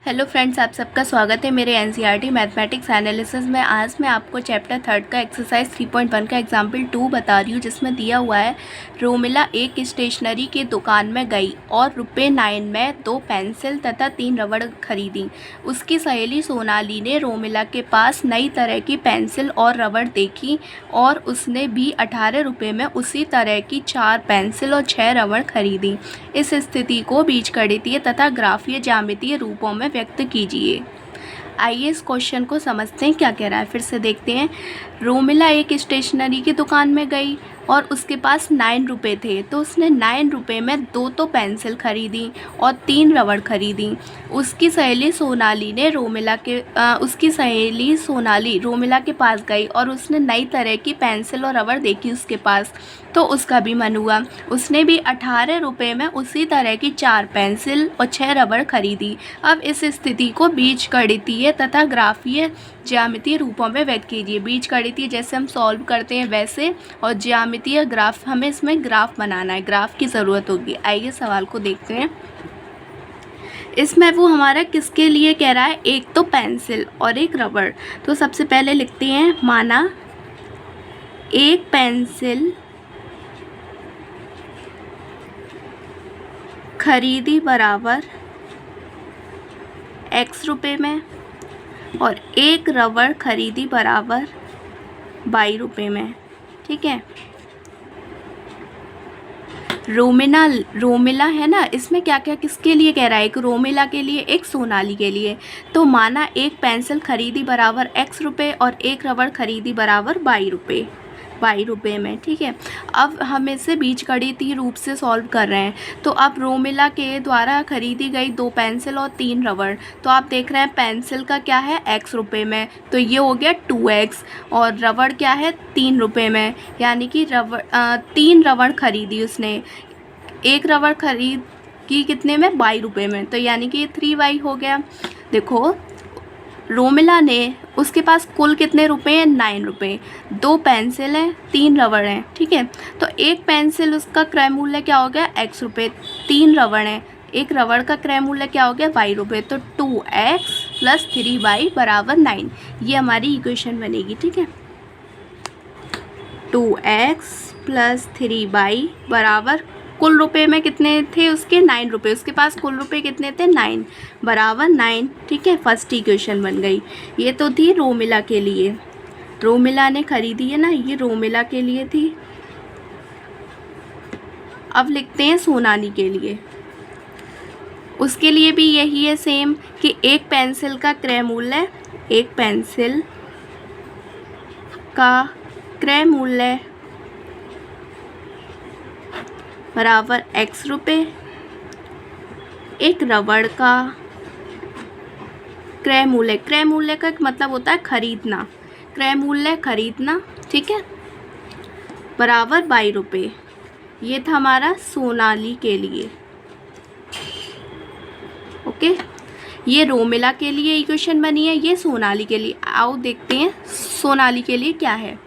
Hello friends, आप सबका स्वागत है मेरे एनसीईआरटी मैथमेटिक्स एनालिसिस में। आज मैं आपको चैप्टर 3 का एक्सरसाइज 3.1 का एग्जाम्पल 2 बता रही हूँ, जिसमें दिया हुआ है रोमिला एक स्टेशनरी की दुकान में गई और ₹9 में 2 पेंसिल तथा 3 रबड़ खरीदी। उसकी सहेली सोनाली ने रोमिला के पास नई तरह की पेंसिल और रबड़ देखी और उसने भी ₹18 में उसी तरह की 4 पेंसिल और 6 रबड़ खरीदी। इस स्थिति को बीजगणितीय तथा ग्राफीय ज्यामितीय रूपों में व्यक्त कीजिए। आइए इस क्वेश्चन को समझते हैं क्या कह रहा है। फिर से देखते हैं। रोमिला एक स्टेशनरी की दुकान में गई और उसके पास ₹9 थे, तो उसने ₹9 में 2 तो पेंसिल खरीदी और 3 रबड़ खरीदी। उसकी सहेली सोनाली रोमिला के पास गई और उसने नई तरह की पेंसिल और रबड़ देखी उसके पास, तो उसका भी मन हुआ। उसने भी ₹18 में उसी तरह की 4 पेंसिल और 6 रबड़ खरीदी। अब इस स्थिति को बीजगणितीय तथा ग्राफीय ज्यामितीय रूपों में व्यक्त कीजिए। बीजगणितीय जैसे हम सॉल्व करते हैं वैसे, और ज्यामितीय ग्राफ, हमें इसमें ग्राफ बनाना है, ग्राफ की ज़रूरत होगी। आइए सवाल को देखते हैं। इसमें वो हमारा किसके लिए कह रहा है, एक तो पेंसिल और एक रबड़। तो सबसे पहले लिखते हैं, माना एक पेंसिल खरीदी बराबर X रुपये में और एक रबड़ खरीदी बराबर ₹22 में। ठीक है। रोमिला है ना, इसमें क्या क्या किसके लिए कह रहा है, एक रोमिला के लिए, एक सोनाली के लिए। तो माना एक पेंसिल खरीदी बराबर X रुपये और एक रबड़ खरीदी बराबर ₹22 में। ठीक है। अब हम इसे बीजगणितीय रूप से सॉल्व कर रहे हैं। तो अब रोमिला के द्वारा खरीदी गई 2 पेंसिल और 3 रबड़, तो आप देख रहे हैं पेंसिल का क्या है X रुपये में, तो ये हो गया 2X, और रबड़ क्या है ₹3 में, यानी कि 3 रबड़ खरीदी उसने। एक रबड़ खरीद की कितने में, ₹22 में, तो यानी कि ये 3Y हो गया। देखो, रोमिला ने, उसके पास कुल कितने रुपए हैं, ₹9। 2 पेंसिल हैं, 3 रबड़ हैं। ठीक है। तो एक पेंसिल उसका क्रय मूल्य क्या हो गया, X रुपये, 3 रबड़ हैं, एक रबड़ का क्रय मूल्य क्या हो गया, ₹22। तो 2X + 3Y बराबर 9, ये हमारी इक्वेशन बनेगी। ठीक है। 2X + 3Y बराबर, कुल रुपए में कितने थे उसके, ₹9। उसके पास कुल रुपए कितने थे, 9 बराबर 9। ठीक है। फर्स्ट इक्वेशन बन गई। ये तो थी रोमिला के लिए, रोमिला ने खरीदी है ना, ये रोमिला के लिए थी। अब लिखते हैं सोनाली के लिए। उसके लिए भी यही है सेम, कि एक पेंसिल का क्रय मूल्य, एक पेंसिल का क्रय मूल्य बराबर X रुपये, एक रबड़ का क्रय मूल्य का मतलब होता है खरीदना, क्रय मूल्य खरीदना। ठीक है। बराबर ₹22। ये था हमारा सोनाली के लिए। ओके। ये रोमिला के लिए इक्वेशन बनी है, ये सोनाली के लिए। आओ देखते हैं सोनाली के लिए क्या है।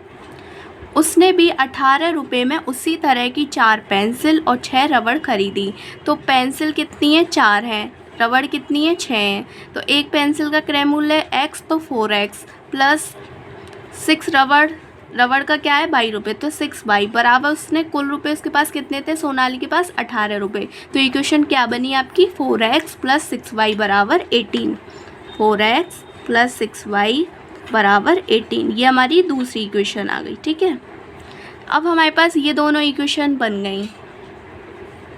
उसने भी ₹18 में उसी तरह की 4 पेंसिल और 6 रबड़ खरीदी। तो पेंसिल कितनी है, 4 हैं, रबड़ कितनी है, 6 हैं। तो एक पेंसिल का क्रय मूल्य X, तो 4X + 6 रबड़ का क्या है, ₹22, तो 6Y बराबर, उसने कुल रुपए उसके पास कितने थे, सोनाली के पास ₹18। तो इक्वेशन क्या बनी आपकी, 4X + 6Y बराबर 18। 4X + 6Y बराबर 18, ये हमारी दूसरी इक्वेशन आ गई। ठीक है। अब हमारे पास ये दोनों इक्वेशन बन गई।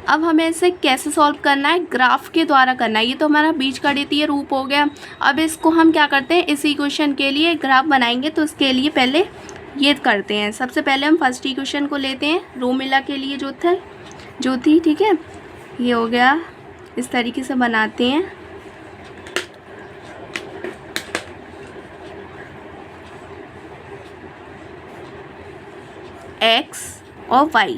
अब हमें इसे कैसे सॉल्व करना है, ग्राफ के द्वारा करना है। ये तो हमारा बीजगणितीय रूप हो गया। अब इसको हम क्या करते हैं, इस इक्वेशन के लिए ग्राफ बनाएंगे। तो उसके लिए पहले ये करते हैं। सबसे पहले हम फर्स्ट इक्वेशन को लेते हैं, रोमिला के लिए जो थी। ठीक है। ये हो गया, इस तरीके से बनाते हैं। X और Y,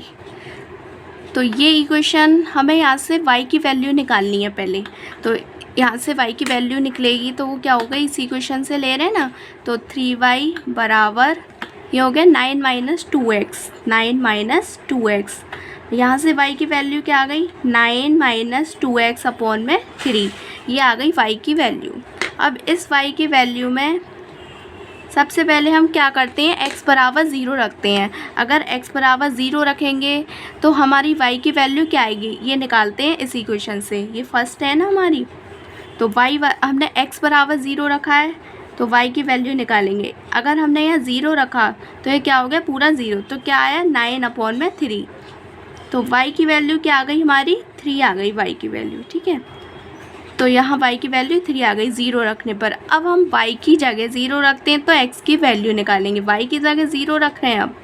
तो ये इक्वेशन हमें यहाँ से Y की वैल्यू निकालनी है पहले। तो यहाँ से Y की वैल्यू निकलेगी, तो वो क्या होगा, इस इक्वेशन से ले रहे हैं ना, तो 3Y बराबर, ये हो गया 9 - 2X, 9 - 2X यहाँ से y की वैल्यू क्या आ गई 9 माइनस 2x अपॉन में 3, ये आ गई y की वैल्यू। अब इस y की वैल्यू में सबसे पहले हम क्या करते हैं, x बराबर 0 रखते हैं। अगर x बराबर 0 रखेंगे तो हमारी y की वैल्यू क्या आएगी, ये निकालते हैं इस इक्वेशन से। ये फर्स्ट है ना हमारी, तो हमने x बराबर 0 रखा है तो y की वैल्यू निकालेंगे। अगर हमने यहाँ 0 रखा तो ये क्या हो गया पूरा 0, तो क्या आया 9 अपॉन में 3, तो y की वैल्यू क्या आ गई हमारी 3 आ गई y की वैल्यू। ठीक है, तो यहाँ y की वैल्यू 3 आ गई 0 रखने पर। अब हम y की जगह 0 रखते हैं तो x की वैल्यू निकालेंगे। y की जगह 0 रख रहे हैं अब,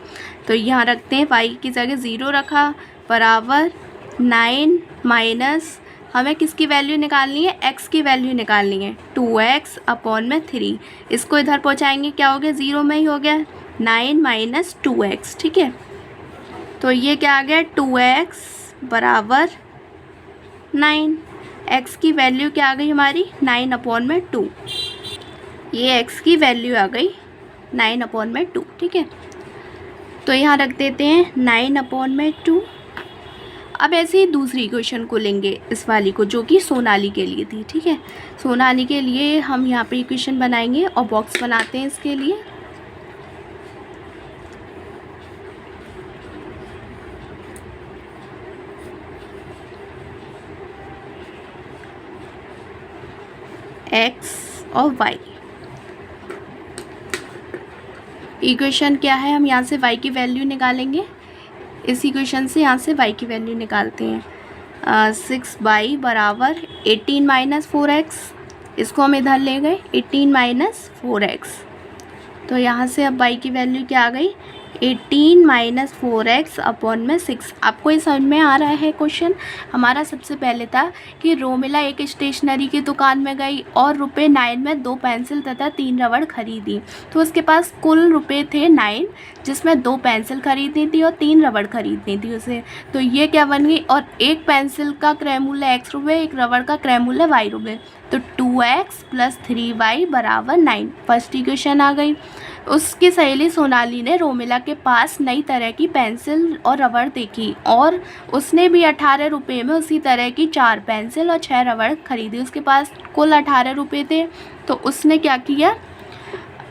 तो यहाँ रखते हैं y की जगह 0 रखा बराबर 9 माइनस, हमें किसकी वैल्यू निकालनी है, x की वैल्यू निकालनी है 2x अपॉन में 3। इसको इधर पहुँचाएंगे क्या हो गया 0 में ही हो गया 9 माइनस 2x। ठीक है, तो ये क्या आ गया 2x बराबर 9। x की वैल्यू क्या आ गई हमारी 9 अपॉन में 2, ये x की वैल्यू आ गई 9 अपॉन में 2। ठीक है, तो यहाँ रख देते हैं 9 अपॉन में 2। अब ऐसे ही दूसरी इक्वेशन को लेंगे, इस वाली को जो कि सोनाली के लिए थी। ठीक है, सोनाली के लिए हम यहाँ पे इक्वेशन बनाएंगे और बॉक्स बनाते हैं इसके लिए। x और y, इक्वेशन क्या है, हम यहाँ से y की वैल्यू निकालेंगे। इस इक्वेशन से यहाँ से y की वैल्यू निकालते हैं। 6y बराबर 18 माइनस 4x, इसको हम इधर ले गए 18 माइनस 4x, तो यहाँ से अब y की वैल्यू क्या आ गई 18 माइनस 4x अपॉन में 6। आपको ये समझ में आ रहा है क्वेश्चन। हमारा सबसे पहले था कि रोमिला एक स्टेशनरी की दुकान में गई और रुपए 9 में 2 पेंसिल तथा 3 रबड़ खरीदी, तो उसके पास कुल रुपए थे 9, जिसमें 2 पेंसिल खरीदनी थी और 3 रबड़ खरीदनी थी उसे। तो ये क्या बन गई, और एक पेंसिल का क्रय मूल्य x रुपये, एक रबड़ का क्रय मूल्य y रुपये, तो 2x प्लस 3y बराबर 9, फर्स्ट इक्वेशन आ गई। उसकी सहेली सोनाली ने रोमिला के पास नई तरह की पेंसिल और रबड़ देखी और उसने भी 18 रुपये में उसी तरह की 4 पेंसिल और 6 रबड़ खरीदी। उसके पास कुल 18 रुपये थे, तो उसने क्या किया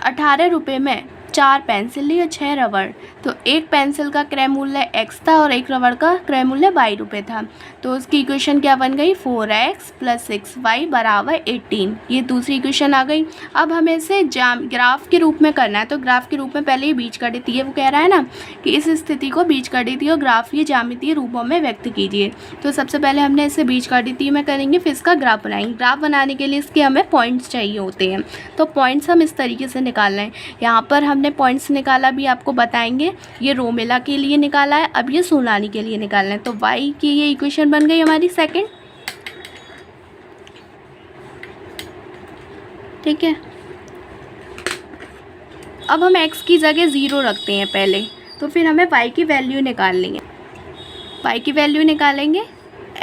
18 रुपये में 4 पेंसिल ली और 6 रबड़, तो एक पेंसिल का क्रय मूल्य x था और एक रबड़ का क्रय मूल्य y रुपये था। तो उसकी इक्वेशन क्या बन गई 4x प्लस 6y बराबर 18, ये दूसरी इक्वेशन आ गई। अब हमें इसे ग्राफ के रूप में करना है, तो ग्राफ के रूप में पहले ही बीजगणितीय, वो कह रहा है ना कि इस स्थिति को बीजगणितीय और ग्राफीय ज्यामितीय रूपों में व्यक्त कीजिए। तो सबसे पहले हमने इसे बीजगणितीय में करेंगे, फिर इसका ग्राफ बनाएंगे। ग्राफ बनाने के लिए इसके हमें पॉइंट्स चाहिए होते हैं, तो पॉइंट्स हम इस तरीके से निकाल रहे हैं। यहाँ पर हमने पॉइंट्स निकाला भी आपको बताएंगे, ये रोमिला के लिए निकाला है, अब ये सोनाली के लिए निकालना है। तो y की ये इक्वेशन बन गई हमारी सेकंड। ठीक है, अब हम x की जगह 0 रखते हैं पहले, तो फिर हमें y की वैल्यू निकालनी है। y की वैल्यू निकालेंगे,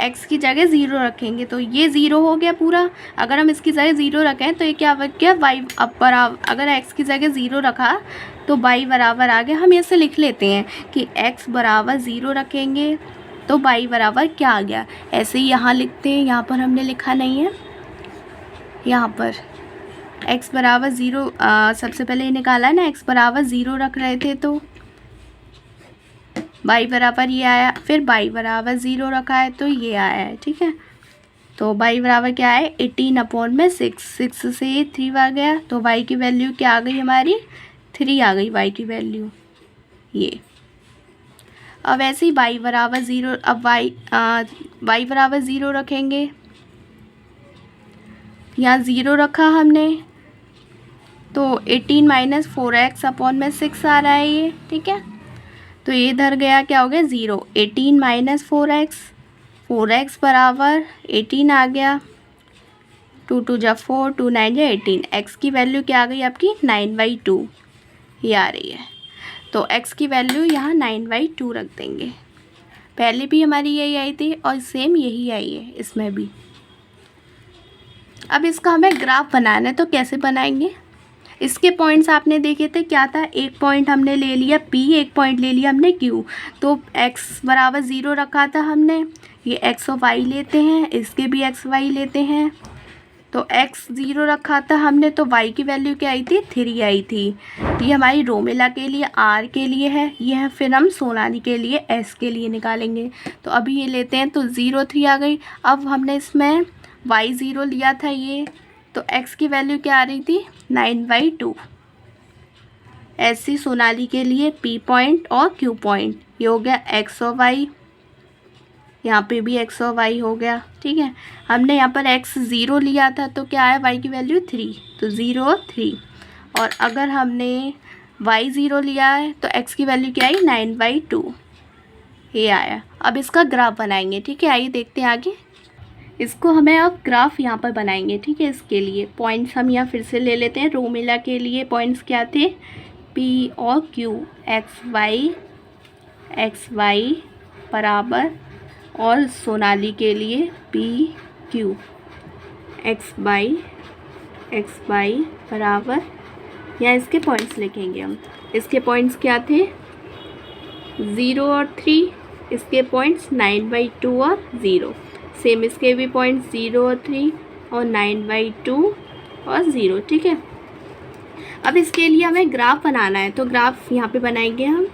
x की जगह 0 रखेंगे, तो ये 0 हो गया पूरा। अगर हम इसकी जगह 0 रखें तो ये क्या बन गया y अब बराबर, अगर x की जगह 0 रखा तो y बराबर आ गया। हम ऐसे लिख लेते हैं कि x बराबर 0 रखेंगे तो y बराबर क्या आ गया, ऐसे ही यहाँ लिखते हैं। यहाँ पर हमने लिखा नहीं है, यहाँ पर x बराबर 0 सबसे पहले ये निकाला है ना, x बराबर 0 रख रहे थे तो y बराबर ये आया, फिर y बराबर 0 रखा है तो ये आया है। ठीक है, तो y बराबर क्या है 18 अपॉन में 6, 6 से ये 3 आ गया, तो y की वैल्यू क्या आ गई हमारी 3 आ गई y की वैल्यू ये। अब ऐसे ही y बराबर 0, अब y बराबर 0 रखेंगे, यहाँ 0 रखा हमने, तो 18 माइनस 4x अपॉन में 6 आ रहा है ये। ठीक है, तो ये इधर गया क्या हो गया 0, 18 माइनस 4x, 4x बराबर 18 आ गया, 2 2 जा 4, 2 9 जा 18। x की वैल्यू क्या आ गई आपकी 9/2 ये आ रही है, तो x की वैल्यू यहाँ 9/2 रख देंगे। पहले भी हमारी यही आई थी और सेम यही आई है इसमें भी। अब इसका हमें ग्राफ बनाना है, तो कैसे बनाएंगे, इसके पॉइंट्स आपने देखे थे, क्या था, एक पॉइंट हमने ले लिया P, एक पॉइंट ले लिया हमने Q। तो x बराबर 0 रखा था हमने, ये x और y लेते हैं, इसके भी x y लेते हैं। तो x 0 रखा था हमने, तो y की वैल्यू क्या आई थी, 3 आई थी। ये हमारी रोमिला के लिए R के लिए है, ये है फिर हम सोनाली के लिए S के लिए निकालेंगे। तो अभी ये लेते हैं, तो 0 3 आ गई। अब हमने इसमें y 0 लिया था ये, तो x की वैल्यू क्या आ रही थी, 9/2। ऐसी सोनाली के लिए P पॉइंट और Q पॉइंट, ये हो गया x और y, यहाँ पे भी x और y हो गया। ठीक है, हमने यहाँ पर x 0 लिया था, तो क्या आया, y की वैल्यू 3, तो 0 और 3। और अगर हमने y 0 लिया है, तो x की वैल्यू क्या आई, 9/2, ये आया। अब इसका ग्राफ बनाएंगे। ठीक है, आइए देखते हैं आगे। इसको हमें अब ग्राफ यहाँ पर बनाएंगे। ठीक है, इसके लिए पॉइंट्स हम यहाँ फिर से ले लेते हैं। रोमिला के लिए पॉइंट्स क्या थे, P और Q, एक्स वाई बराबर, और सोनाली के लिए P Q, एक्स वाई बराबर, यहाँ इसके पॉइंट्स लिखेंगे हम। इसके पॉइंट्स क्या थे, 0 और 3, इसके पॉइंट्स 9/2 और 0। सेम इसके भी पॉइंट्स 0 और 3 और 9/2 और 0। ठीक है, अब इसके लिए हमें ग्राफ बनाना है, तो ग्राफ यहाँ पे बनाएंगे हम।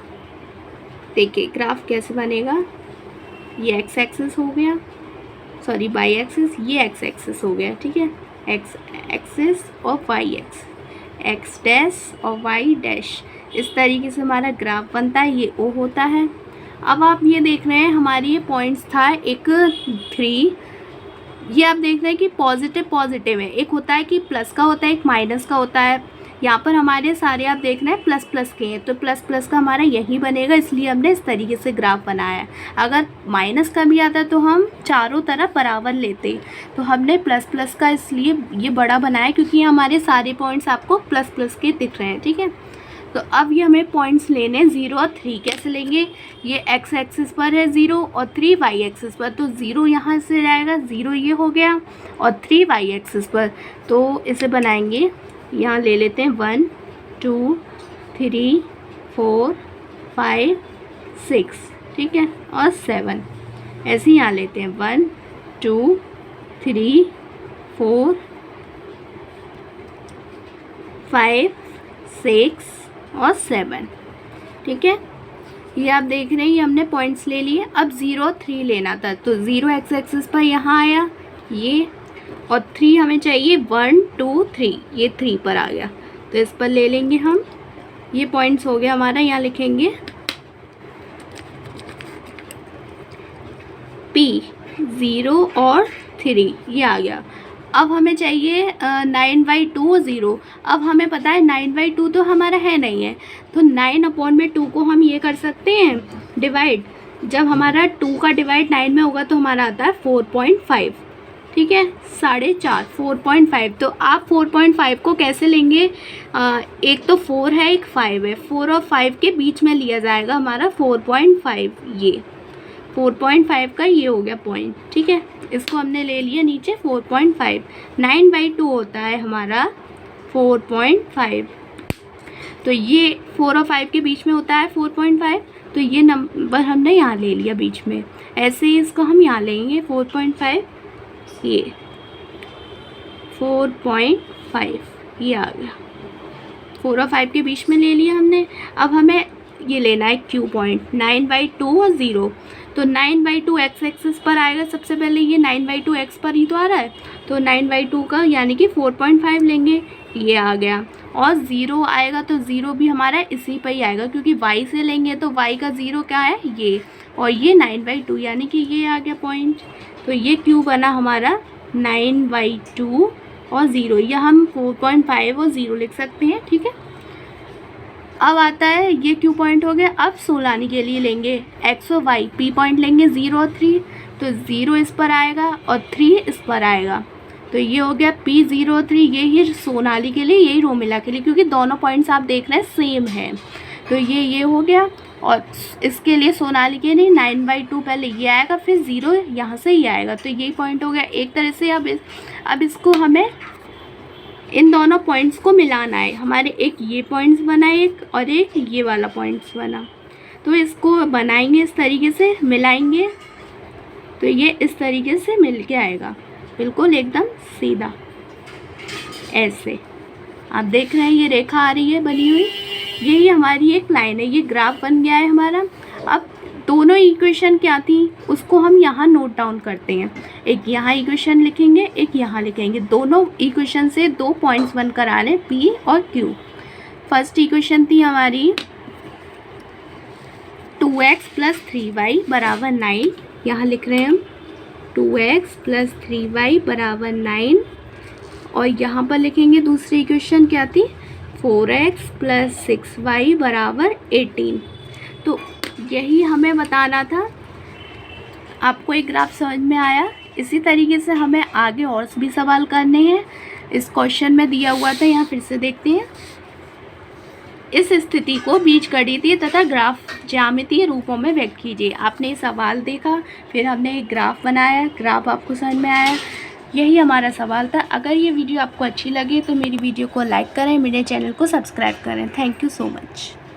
देखिए ग्राफ कैसे बनेगा, ये x एक्सिस हो गया, सॉरी y एक्सिस, ये x एक्सिस हो गया। ठीक है, x एक्सिस और y एक्स डैश और y डैश, इस तरीके से हमारा ग्राफ बनता है। ये O होता है। अब आप ये देख रहे हैं, हमारी ये पॉइंट्स था एक 3, ये आप देख रहे हैं कि पॉजिटिव है, एक होता है कि प्लस का होता है, एक माइनस का होता है। यहाँ पर हमारे सारे आप देख रहे हैं प्लस के हैं, तो प्लस का हमारा यही बनेगा, इसलिए हमने इस तरीके से ग्राफ बनाया है। अगर माइनस का भी आता तो हम चारों तरफ बराबर लेते, तो हमने प्लस का इसलिए ये बड़ा बनाया क्योंकि हमारे सारे पॉइंट्स आपको प्लस के दिख रहे हैं। ठीक है, तो अब ये हमें पॉइंट्स लेने 0 और 3। कैसे लेंगे, ये x एक्सिस पर है 0 और 3 y एक्सिस पर, तो 0 यहाँ से जाएगा, 0 ये हो गया, और 3 y एक्सिस पर, तो इसे बनाएंगे। यहाँ ले लेते हैं 1 2 3 4 5 6, ठीक है, और 7, ऐसे यहाँ लेते हैं 1 2 3 4 5 6 और 7। ठीक है, ये आप देख रहे हैं, ये हमने पॉइंट्स ले लिए। अब 0 3 लेना था, तो 0 एक्स एक्सिस पर यहाँ आया ये, और 3 हमें चाहिए 1 2 3, ये 3 पर आ गया, तो इस पर ले लेंगे हम। ये पॉइंट्स हो गया हमारा, यहाँ लिखेंगे P 0 और 3, ये आ गया। अब हमें चाहिए 9/2 0। अब हमें पता है 9/2 तो हमारा है नहीं है, तो 9/2 को हम ये कर सकते हैं डिवाइड। जब हमारा 2 का डिवाइड 9 में होगा तो हमारा आता है 4.5। ठीक है, 4.5 4.5। तो आप 4.5 को कैसे लेंगे, एक तो 4 है एक 5 है, 4 और 5 के बीच में लिया जाएगा हमारा 4.5। ये 4.5 का ये हो गया पॉइंट। ठीक है, इसको हमने ले लिया नीचे 4.5। 9/2 होता है हमारा 4.5, तो ये 4 और 5 के बीच में होता है 4.5, तो ये नंबर हमने यहाँ ले लिया बीच में। ऐसे ही इसको हम यहाँ लेंगे 4.5, ये 4.5 ये आ गया, 4 और 5 के बीच में ले लिया हमने। अब हमें ये लेना है Q पॉइंट, 9/2 और 0, तो 9/2 एक्स एक्सिस पर आएगा। सबसे पहले ये 9/2 एक्स पर ही तो आ रहा है, तो 9/2 का यानी कि 4.5 लेंगे, ये आ गया। और 0 आएगा तो 0 भी हमारा इसी पर ही आएगा, क्योंकि y से लेंगे तो y का 0 क्या है ये, और ये 9/2 यानी कि ये आ गया पॉइंट। तो ये Q बना हमारा 9/2 और 0, या हम 4.5 और 0 लिख सकते हैं। ठीक है, अब आता है ये Q पॉइंट हो गया। अब सोनाली के लिए लेंगे x और y, P पॉइंट लेंगे 0 और 3, तो 0 इस पर आएगा और 3 इस पर आएगा, तो ये हो गया P 0 और 3। यही सोनाली के लिए, यही रोमिला के लिए, क्योंकि दोनों पॉइंट्स आप देख रहे हैं सेम है, तो ये हो गया। और इसके लिए सोनाली के लिए 9/2 पहले ये आएगा, फिर 0 यहाँ से ही आएगा, तो यही पॉइंट हो गया एक तरह से। अब इसको हमें इन दोनों पॉइंट्स को मिलाना है। हमारे एक ये पॉइंट्स बना एक और एक ये वाला पॉइंट्स बना, तो इसको बनाएंगे इस तरीके से, मिलाएंगे तो ये इस तरीके से मिल के आएगा, बिल्कुल एकदम सीधा ऐसे। आप देख रहे हैं ये रेखा आ रही है बनी हुई, यही हमारी एक लाइन है, ये ग्राफ बन गया है हमारा। अब दोनों इक्वेशन क्या थी उसको हम यहाँ नोट डाउन करते हैं। एक यहाँ इक्वेशन लिखेंगे, एक यहाँ लिखेंगे। दोनों इक्वेशन से 2 पॉइंट्स बनकर आ रहे हैं P और Q। फर्स्ट इक्वेशन थी हमारी 2x + 3y = 9, यहाँ लिख रहे हैं हम 2x + 3y = 9। और यहाँ पर लिखेंगे दूसरी इक्वेशन क्या थी 4x + 6y = 18। तो यही हमें बताना था। आपको एक ग्राफ समझ में आया? इसी तरीके से हमें आगे और भी सवाल करने हैं। इस क्वेश्चन में दिया हुआ था, यहाँ फिर से देखते हैं। इस स्थिति को बीजगणितीय तथा ग्राफ ज्यामितीय रूपों में व्यक्त कीजिए। आपने ये सवाल देखा, फिर हमने एक ग्राफ बनाया, ग्राफ आपको समझ में आया, यही हमारा सवाल था। अगर ये वीडियो आपको अच्छी लगे तो मेरी वीडियो को लाइक करें, मेरे चैनल को सब्सक्राइब करें। Thank you so much.